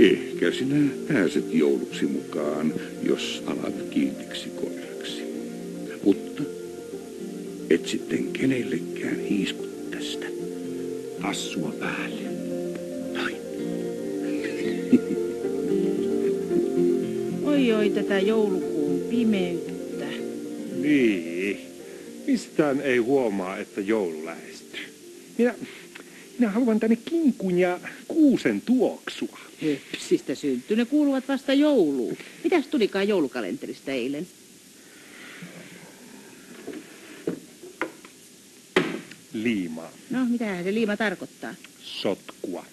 Ehkä sinä pääset jouluksi mukaan, jos alat kiinniksi koiraksi. Mutta et sitten kenellekään hiisku tästä. Hassua päälle. Noin. Oi, tätä joulukuun pimeyttä. Niin. Mistään ei huomaa, että joulu lähestyy. Minä haluan tänne kinkun ja kuusen tuoksua. Höpsistä syntyy. Ne kuuluvat vasta jouluun. Mitäs tulikaan joulukalenterista eilen? Liimaa. No, mitähän se liima tarkoittaa? Sotkua.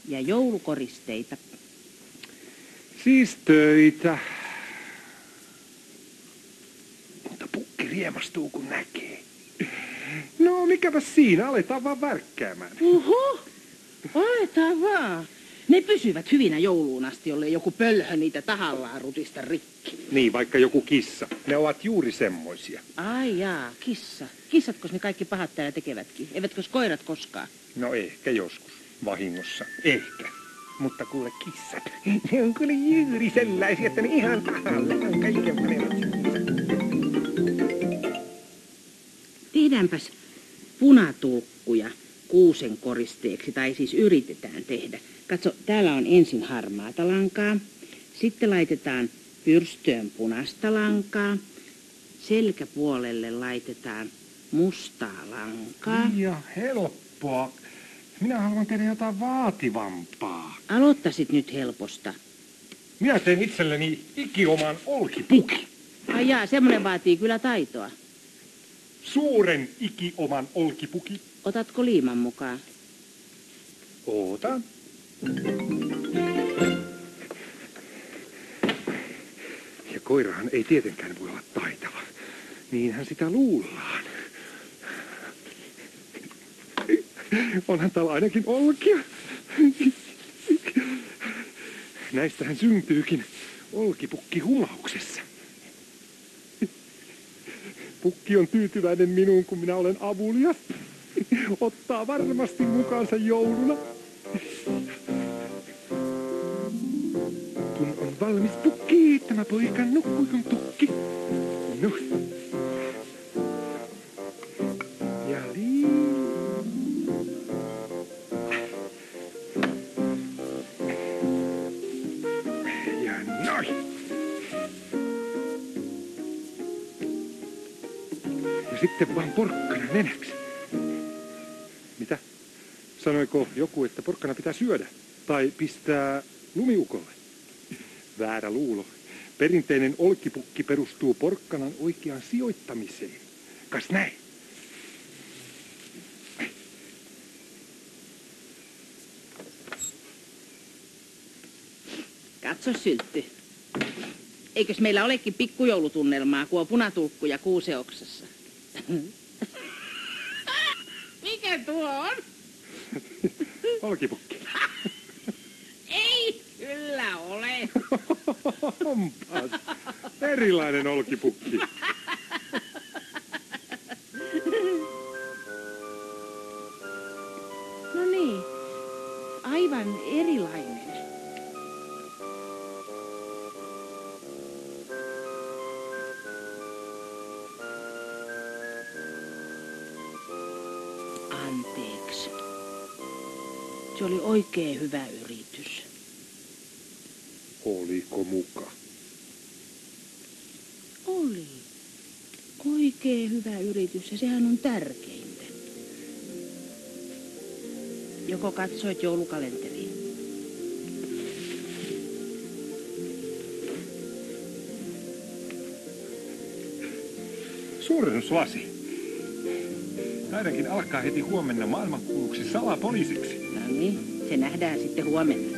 Ja joulukoristeita. Siis töitä. Mutta pukki riemastuu, kun näkee. No, mikäpä siinä? Aletaan vaan värkkäämään. Oho! Aletaan vaan. Ne pysyvät hyvinä jouluun asti, jollei joku pölhö niitä tahallaan rutista rikki. Niin, vaikka joku kissa. Ne ovat juuri semmoisia. Ai jaa, kissa. Kissatkos ne kaikki pahat täällä tekevätkin? Eivätkö koirat koskaan? No ehkä joskus. Vahingossa. Ehkä. Mutta kuule kissat. Ne on kyllä juuri sellaisia, että ne ihan tahallaan kaiken panevat. Tehdäänpäs punatulkkuja kuusen koristeeksi, tai siis yritetään tehdä. Katso, täällä on ensin harmaata lankaa, sitten laitetaan pyrstöön punaista lankaa, selkäpuolelle laitetaan mustaa lankaa. Ja helppoa. Minä haluan tehdä jotain vaativampaa. Aloittaisit nyt helposta. Minä teen itselleni ikioman olkipukin. Ai jaa, semmoinen vaatii kyllä taitoa. Suuren ikioman olkipukin. Otatko liiman mukaan? Otan. Ja koirahan ei tietenkään voi olla taitava. Niinhän sitä luullaan. Onhan täällä ainakin olkia. Näistähän syntyykin olkipukki humauksessa. Pukki on tyytyväinen minuun, kun minä olen avulias. Ottaa varmasti mukaansa jouluna. Kun on valmis pukki, tämä poika nukkuu kuin tukki. No. Ja ja noin. Ja sitten vaan porkkana nenäksi. Mitä? Sanoiko joku, että porkkana pitää syödä? Tai pistää lumiukolle? Väärä luulo. Perinteinen olkipukki perustuu porkkanan oikeaan sijoittamiseen. Kas näin. Katso Syltty. Eikös meillä olekin pikkujoulutunnelmaa, kun on punatulkkuja kuuseoksassa? Mikä tuo on? Olkipukki. Ei kyllä ole. Onpas. Erilainen olkipukki. No niin, aivan erilainen. Anteeksi. Se oli oikein hyvä yritys. Oliko muka? Oli. Oikein hyvä yritys ja sehän on tärkeintä. Joko katsoit joulukalenteriin? Suurennuslasi. Taidakin alkaa heti huomenna maailmankuuluksi salapoliisiksi. No niin, se nähdään sitten huomenna.